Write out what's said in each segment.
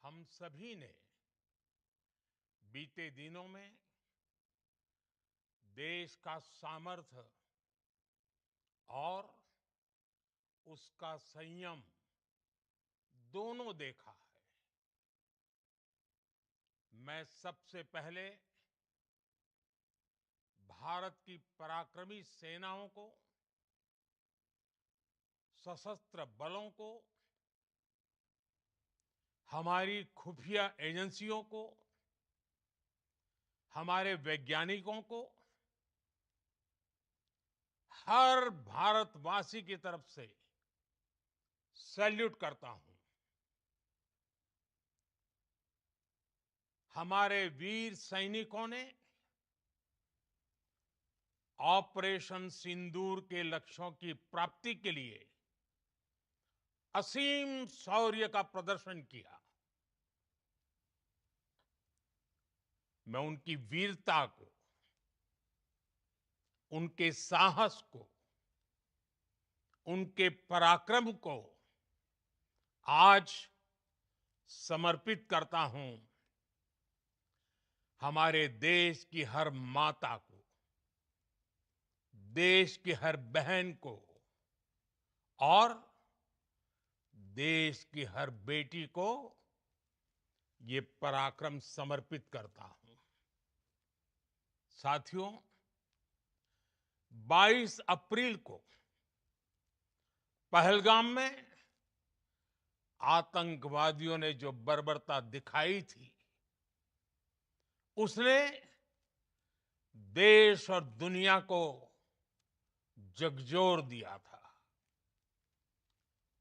हम सभी ने बीते दिनों में देश का सामर्थ्य और उसका संयम दोनों देखा है। मैं सबसे पहले भारत की पराक्रमी सेनाओं को, सशस्त्र बलों को, हमारी खुफिया एजेंसियों को, हमारे वैज्ञानिकों को, हर भारतवासी की तरफ से सैल्यूट करता हूं। हमारे वीर सैनिकों ने ऑपरेशन सिंदूर के लक्ष्यों की प्राप्ति के लिए असीम शौर्य का प्रदर्शन किया। मैं उनकी वीरता को, उनके साहस को, उनके पराक्रम को आज समर्पित करता हूं हमारे देश की हर माता को, देश की हर बहन को और देश की हर बेटी को ये पराक्रम समर्पित करता हूं। साथियों, 22 अप्रैल को पहलगाम में आतंकवादियों ने जो बर्बरता दिखाई थी, उसने देश और दुनिया को झकझोर दिया था।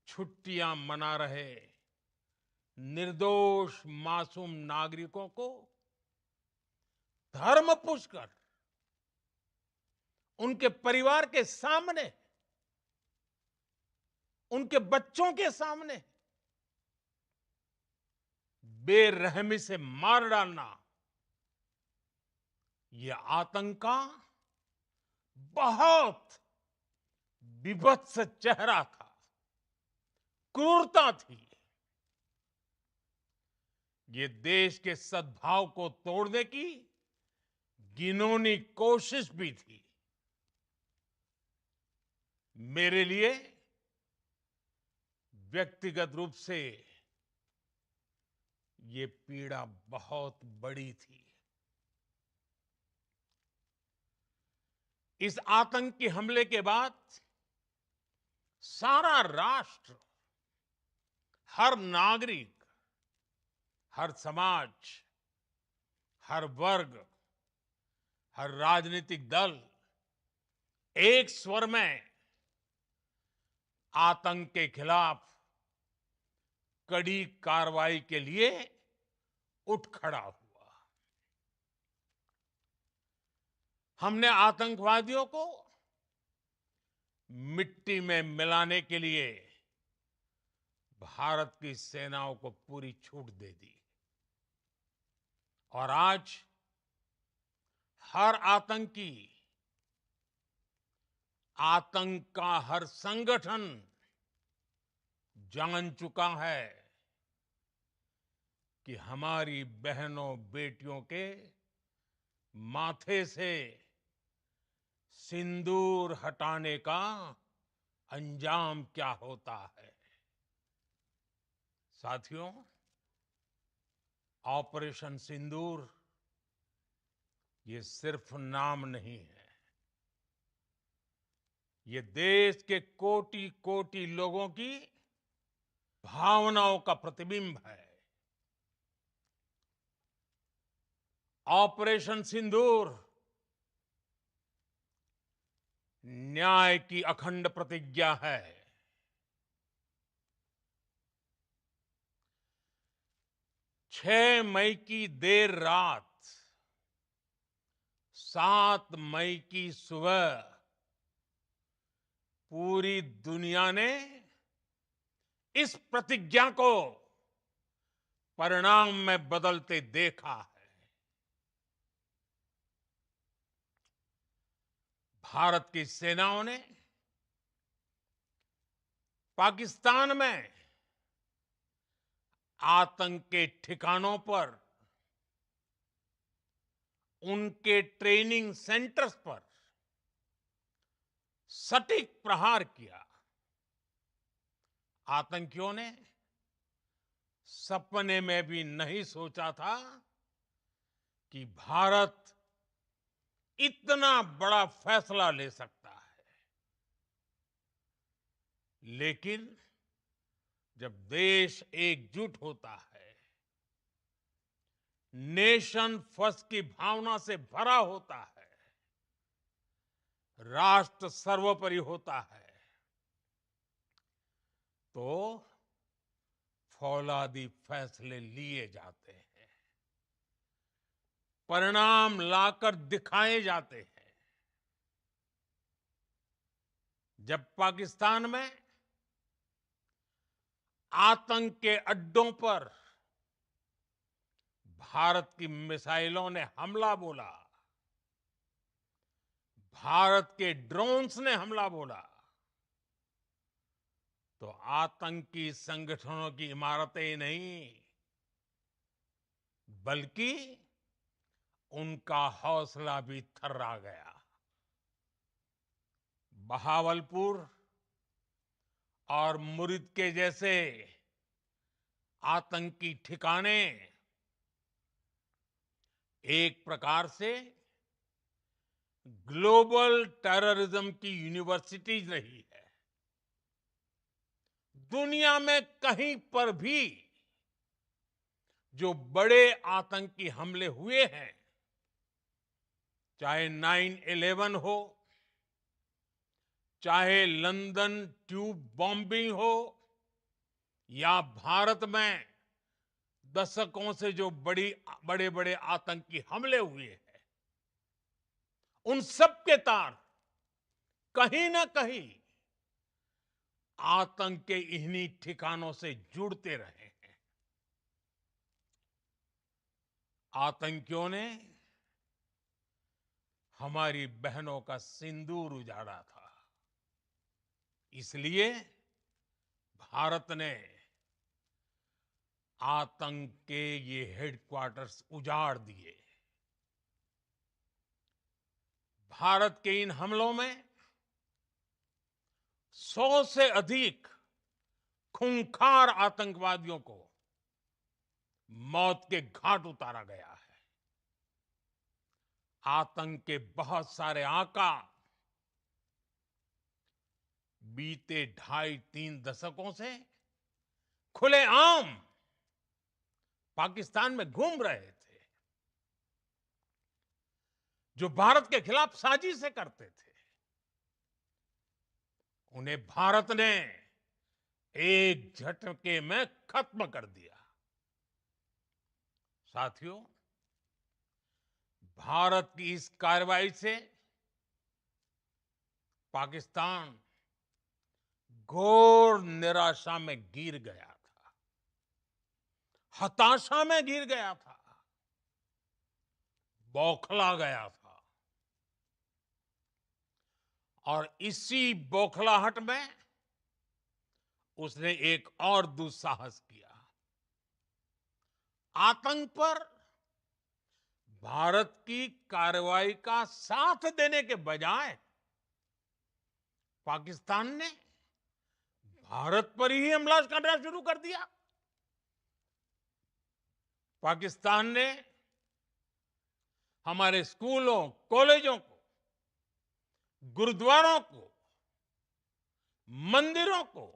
छुट्टियां मना रहे निर्दोष मासूम नागरिकों को धर्म पूछकर उनके परिवार के सामने, उनके बच्चों के सामने बेरहमी से मार डालना, यह आतंक का बहुत विभत्स चेहरा था, क्रूरता थी। ये देश के सद्भाव को तोड़ने की घिनौनी कोशिश भी थी। मेरे लिए व्यक्तिगत रूप से ये पीड़ा बहुत बड़ी थी। इस आतंकी हमले के बाद सारा राष्ट्र, हर नागरिक, हर समाज, हर वर्ग, हर राजनीतिक दल एक स्वर में आतंक के खिलाफ कड़ी कार्रवाई के लिए उठ खड़ा हुआ। हमने आतंकवादियों को मिट्टी में मिलाने के लिए भारत की सेनाओं को पूरी छूट दे दी और आज हर आतंकी, आतंक का हर संगठन जान चुका है कि हमारी बहनों बेटियों के माथे से सिंदूर हटाने का अंजाम क्या होता है। साथियों, ऑपरेशन सिंदूर ये सिर्फ नाम नहीं है, ये देश के कोटि कोटि लोगों की भावनाओं का प्रतिबिंब है। ऑपरेशन सिंदूर न्याय की अखंड प्रतिज्ञा है। 6 मई की देर रात, 7 मई की सुबह पूरी दुनिया ने इस प्रतिज्ञा को परिणाम में बदलते देखा है। भारत की सेनाओं ने पाकिस्तान में आतंक के ठिकानों पर, उनके ट्रेनिंग सेंटर्स पर सटीक प्रहार किया। आतंकियों ने सपने में भी नहीं सोचा था कि भारत इतना बड़ा फैसला ले सकता है। लेकिन जब देश एकजुट होता है, नेशन फर्स्ट की भावना से भरा होता है, राष्ट्र सर्वोपरि होता है, तो फौलादी फैसले लिए जाते हैं, परिणाम लाकर दिखाए जाते हैं। जब पाकिस्तान में आतंक के अड्डों पर भारत की मिसाइलों ने हमला बोला, भारत के ड्रोन्स ने हमला बोला, तो आतंकी संगठनों की इमारतें ही नहीं, बल्कि उनका हौसला भी थर्रा गया। बहावलपुर और मुरिद के जैसे आतंकी ठिकाने एक प्रकार से ग्लोबल टेररिज्म की यूनिवर्सिटीज रही है। दुनिया में कहीं पर भी जो बड़े आतंकी हमले हुए हैं, चाहे 9/11 हो, चाहे लंदन ट्यूब बॉम्बिंग हो, या भारत में दशकों से जो बड़े बड़े आतंकी हमले हुए हैं, उन सब के तार कहीं ना कहीं आतंक के इन्हीं ठिकानों से जुड़ते रहे हैं। आतंकियों ने हमारी बहनों का सिंदूर उजाड़ा था, इसलिए भारत ने आतंक के ये हेडक्वार्टर्स उजाड़ दिए। भारत के इन हमलों में 100 से अधिक खूंखार आतंकवादियों को मौत के घाट उतारा गया है। आतंक के बहुत सारे आका बीते 2.5-3 दशकों से खुलेआम पाकिस्तान में घूम रहे थे, जो भारत के खिलाफ साजिशें करते थे। उन्हें भारत ने एक झटके में खत्म कर दिया। साथियों, भारत की इस कार्रवाई से पाकिस्तान घोर निराशा में गिर गया था, हताशा में गिर गया था, बौखला गया था। और इसी बौखलाहट में उसने एक और दुस्साहस किया। आतंक पर भारत की कार्रवाई का साथ देने के बजाय पाकिस्तान ने भारत पर ही हमला करना शुरू कर दिया। पाकिस्तान ने हमारे स्कूलों, कॉलेजों को, गुरुद्वारों को, मंदिरों को,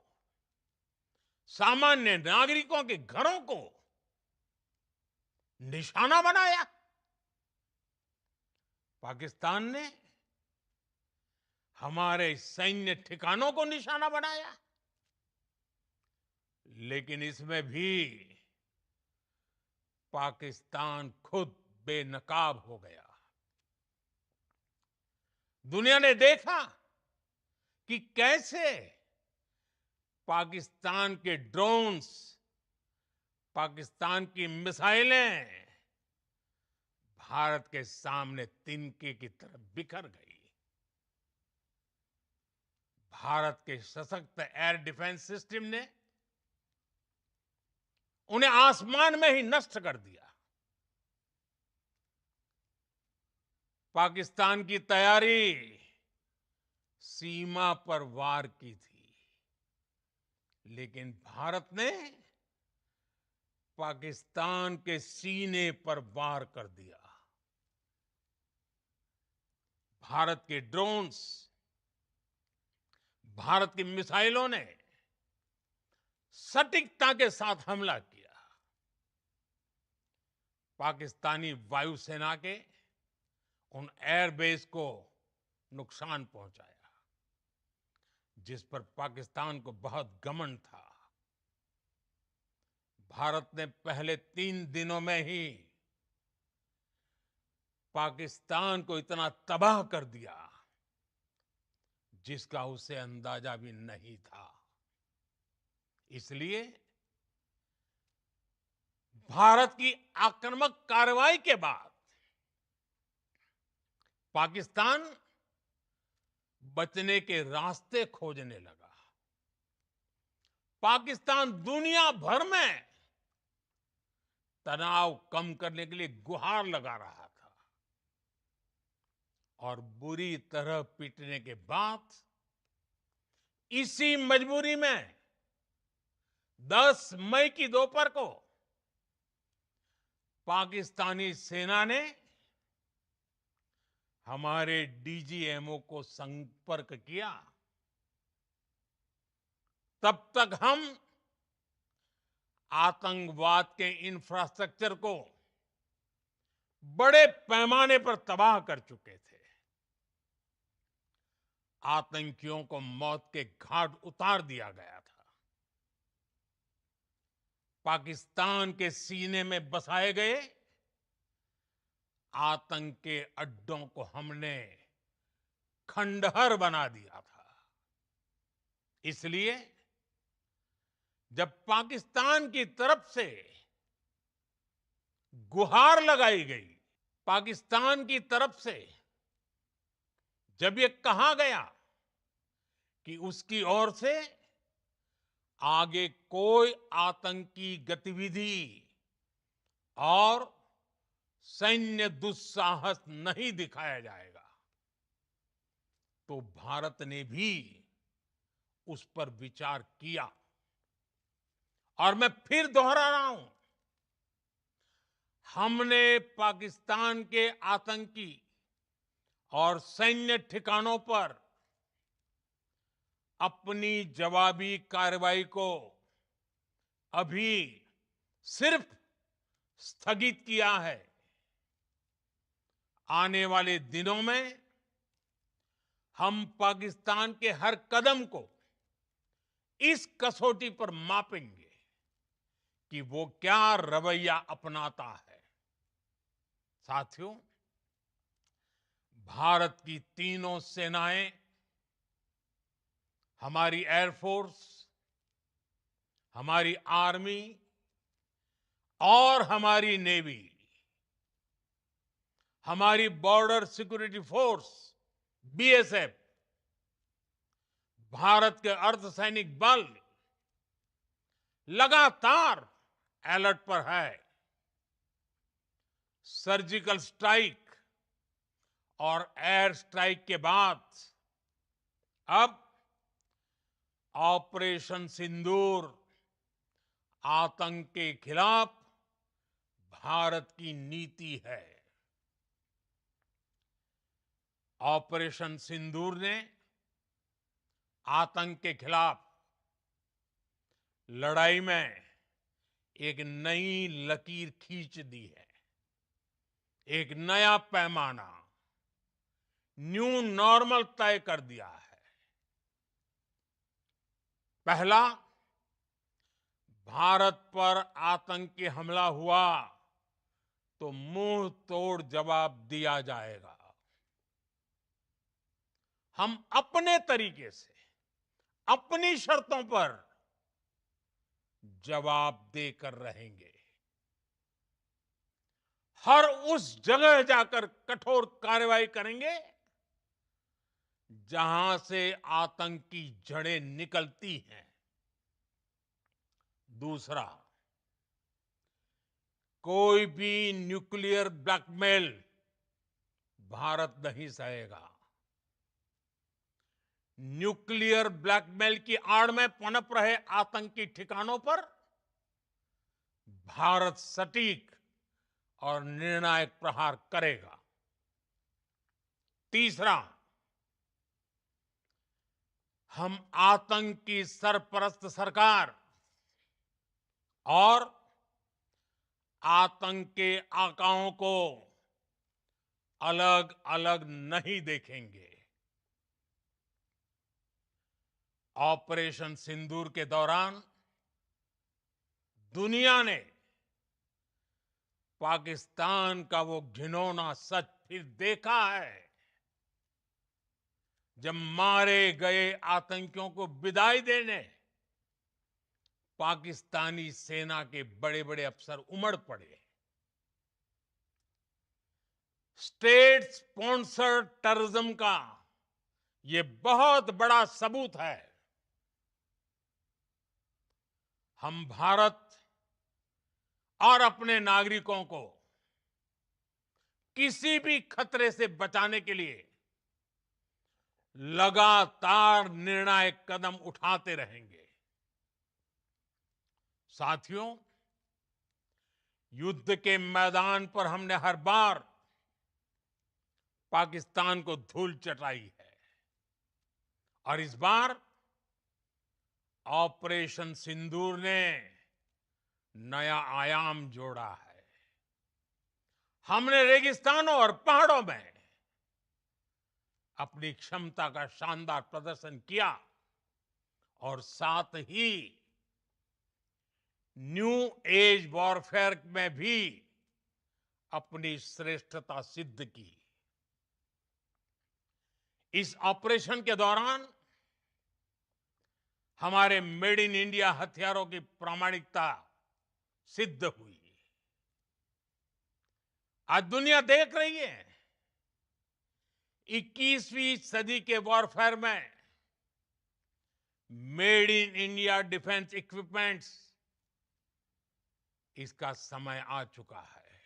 सामान्य नागरिकों के घरों को निशाना बनाया। पाकिस्तान ने हमारे सैन्य ठिकानों को निशाना बनाया। लेकिन इसमें भी पाकिस्तान खुद बेनकाब हो गया। दुनिया ने देखा कि कैसे पाकिस्तान के ड्रोन्स, पाकिस्तान की मिसाइलें भारत के सामने तिनके की तरह बिखर गई। भारत के सशक्त एयर डिफेंस सिस्टम ने उन्हें आसमान में ही नष्ट कर दिया। पाकिस्तान की तैयारी सीमा पर वार की थी, लेकिन भारत ने पाकिस्तान के सीने पर वार कर दिया। भारत के ड्रोन्स, भारत की मिसाइलों ने सटीकता के साथ हमला किया। पाकिस्तानी वायुसेना के उन एयरबेस को नुकसान पहुंचाया, जिस पर पाकिस्तान को बहुत घमंड था। भारत ने पहले 3 दिनों में ही पाकिस्तान को इतना तबाह कर दिया, जिसका उसे अंदाजा भी नहीं था। इसलिए भारत की आक्रामक कार्रवाई के बाद पाकिस्तान बचने के रास्ते खोजने लगा। पाकिस्तान दुनिया भर में तनाव कम करने के लिए गुहार लगा रहा था, और बुरी तरह पीटने के बाद इसी मजबूरी में 10 मई की दोपहर को पाकिस्तानी सेना ने हमारे डीजीएमओ को संपर्क किया। तब तक हम आतंकवाद के इंफ्रास्ट्रक्चर को बड़े पैमाने पर तबाह कर चुके थे। आतंकियों को मौत के घाट उतार दिया गया था। पाकिस्तान के सीने में बसाए गए आतंक के अड्डों को हमने खंडहर बना दिया था। इसलिए जब पाकिस्तान की तरफ से गुहार लगाई गई, पाकिस्तान की तरफ से जब ये कहा गया कि उसकी ओर से आगे कोई आतंकी गतिविधि और सैन्य दुस्साहस नहीं दिखाया जाएगा, तो भारत ने भी उस पर विचार किया। और मैं फिर दोहरा रहा हूं, हमने पाकिस्तान के आतंकी और सैन्य ठिकानों पर अपनी जवाबी कार्रवाई को अभी सिर्फ स्थगित किया है। आने वाले दिनों में हम पाकिस्तान के हर कदम को इस कसौटी पर मापेंगे कि वो क्या रवैया अपनाता है। साथियों, भारत की तीनों सेनाएं, हमारी एयरफोर्स, हमारी आर्मी और हमारी नेवी, हमारी border security force BSF, Bharat के अर्धसैनिक बल लगातार अलर्ट पर है। सर्जिकल स्ट्राइक और एयर स्ट्राइक के बाद अब ऑपरेशन सिंदूर आतंक के खिलाफ भारत की नीति है। ऑपरेशन सिंदूर ने आतंक के खिलाफ लड़ाई में एक नई लकीर खींच दी है। एक नया पैमाना, न्यू नॉर्मल तय कर दिया है। पहला, भारत पर आतंकी हमला हुआ तो मुंह तोड़ जवाब दिया जाएगा। हम अपने तरीके से, अपनी शर्तों पर जवाब देकर रहेंगे। हर उस जगह जाकर कठोर कार्रवाई करेंगे जहां से आतंक की जड़ें निकलती हैं। दूसरा, कोई भी न्यूक्लियर ब्लैकमेल भारत नहीं सहेगा। न्यूक्लियर ब्लैकमेल की आड़ में पनप रहे आतंकी ठिकानों पर भारत सटीक और निर्णायक प्रहार करेगा। तीसरा, हम आतंक की सरपरस्त सरकार और आतंक के आकाओं को अलग अलग नहीं देखेंगे। ऑपरेशन सिंदूर के दौरान दुनिया ने पाकिस्तान का वो घिनौना सच फिर देखा है, जब मारे गए आतंकियों को विदाई देने पाकिस्तानी सेना के बड़े बड़े अफसर उमड़ पड़े। स्टेट स्पॉन्सर्ड टेररिज्म का ये बहुत बड़ा सबूत है। हम भारत और अपने नागरिकों को किसी भी खतरे से बचाने के लिए लगातार निर्णायक कदम उठाते रहेंगे। साथियों, युद्ध के मैदान पर हमने हर बार पाकिस्तान को धूल चटाई है और इस बार ऑपरेशन सिंदूर ने नया आयाम जोड़ा है। हमने रेगिस्तानों और पहाड़ों में अपनी क्षमता का शानदार प्रदर्शन किया और साथ ही न्यू एज वॉरफेयर में भी अपनी श्रेष्ठता सिद्ध की। इस ऑपरेशन के दौरान हमारे मेड इन इंडिया हथियारों की प्रामाणिकता सिद्ध हुई। आज दुनिया देख रही है 21वीं सदी के वॉरफेयर में made in India defence equipments, इसका समय आ चुका है।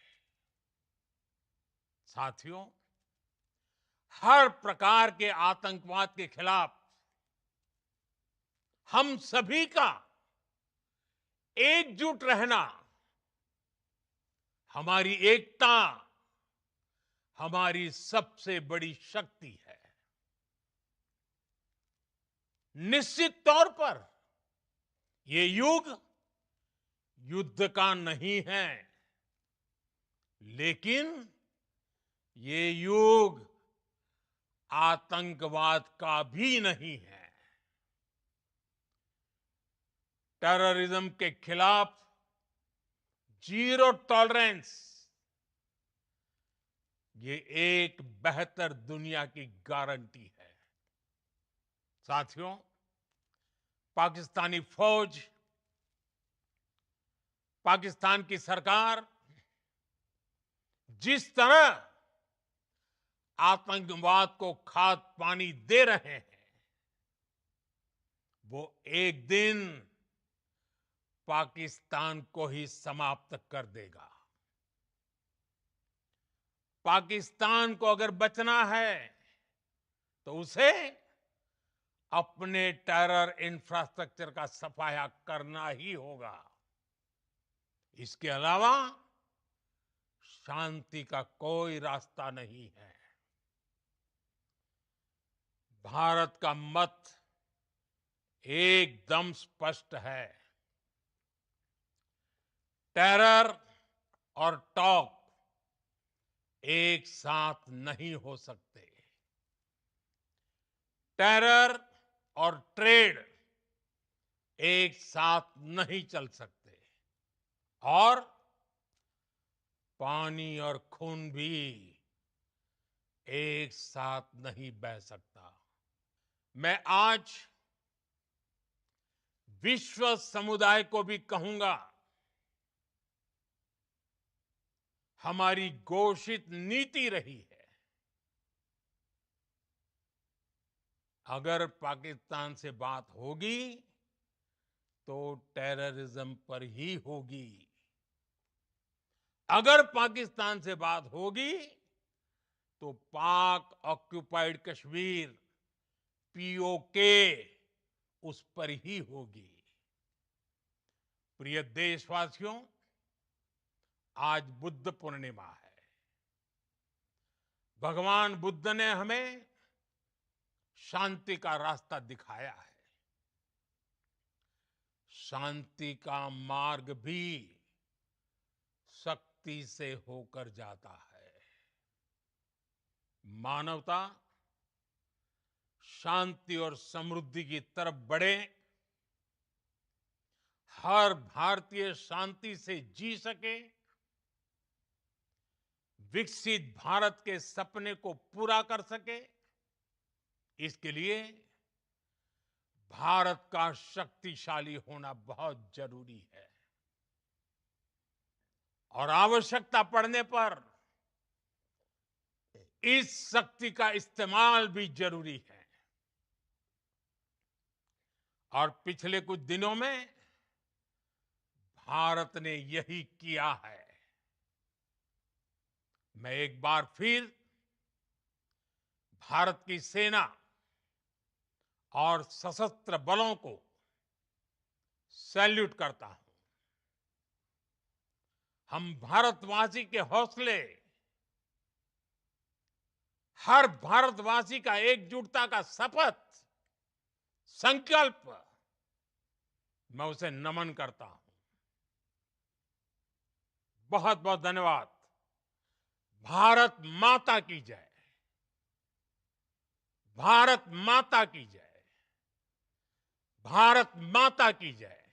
साथियों, हर प्रकार के आतंकवाद के खिलाफ हम सभी का एकजुट रहना, हमारी एकता हमारी सबसे बड़ी शक्ति है। निश्चित तौर पर ये युग युद्ध का नहीं है, लेकिन ये युग आतंकवाद का भी नहीं है। टेररिज्म के खिलाफ जीरो टॉलरेंस, ये एक बेहतर दुनिया की गारंटी है। साथियों, पाकिस्तानी फौज, पाकिस्तान की सरकार जिस तरह आतंकवाद को खाद पानी दे रहे हैं, वो एक दिन पाकिस्तान को ही समाप्त कर देगा। पाकिस्तान को अगर बचना है तो उसे अपने टेरर इंफ्रास्ट्रक्चर का सफाया करना ही होगा। इसके अलावा शांति का कोई रास्ता नहीं है। भारत का मत एकदम स्पष्ट है। टेरर और टॉक एक साथ नहीं हो सकते। टेरर और ट्रेड एक साथ नहीं चल सकते और पानी और खून भी एक साथ नहीं बह सकता। मैं आज विश्व समुदाय को भी कहूंगा, हमारी घोषित नीति रही है, अगर पाकिस्तान से बात होगी तो टेररिज्म पर ही होगी। अगर पाकिस्तान से बात होगी तो पाक ऑक्युपाइड कश्मीर पीओके उस पर ही होगी। प्रिय देशवासियों, आज बुद्ध पूर्णिमा है। भगवान बुद्ध ने हमें शांति का रास्ता दिखाया है। शांति का मार्ग भी शक्ति से होकर जाता है। मानवता शांति और समृद्धि की तरफ बढ़े, हर भारतीय शांति से जी सके, विकसित भारत के सपने को पूरा कर सके, इसके लिए भारत का शक्तिशाली होना बहुत जरूरी है। और आवश्यकता पड़ने पर इस शक्ति का इस्तेमाल भी जरूरी है। और पिछले कुछ दिनों में भारत ने यही किया है। मैं एक बार फिर भारत की सेना और सशस्त्र बलों को सैल्यूट करता हूं। हम भारतवासी के हौसले, हर भारतवासी का एकजुटता का शपथ, संकल्प, मैं उसे नमन करता हूं। बहुत बहुत धन्यवाद। भारत माता की जय। भारत माता की जय। भारत माता की जय।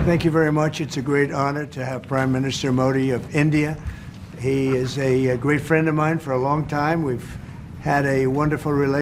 Thank you very much. It's a great honor to have Prime Minister Modi of India. He is a great friend of mine for a long time. We've had a wonderful relationship.